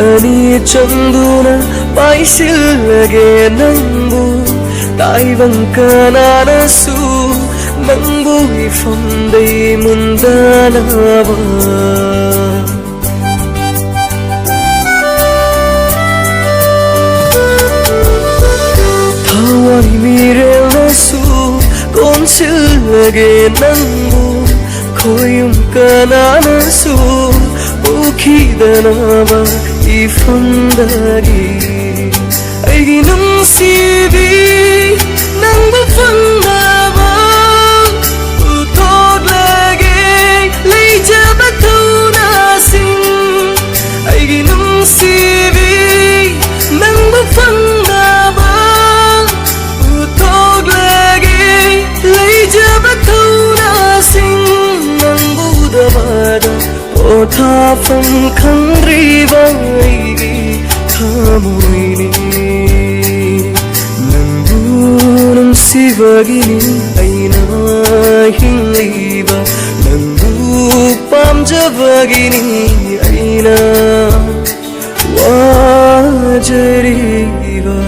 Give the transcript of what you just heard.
Ani chanduna paisilage nangbu taibang kanana su nangbu ifamdai mundanaba thawai mirel su konsilage nangbu koyum kanana su ukhidanaba ifamdagi aigi nungsibi nangbu fangdaba uthoglage leijaba thuna sing aigi nungsibi nangbu fangdaba uthoglage leijaba thuna sing nangbu dabada Othafam khangriba aigi thamoini Nangbu nungsibagini aina hingliba Nangbu pamjabagini aina wajariba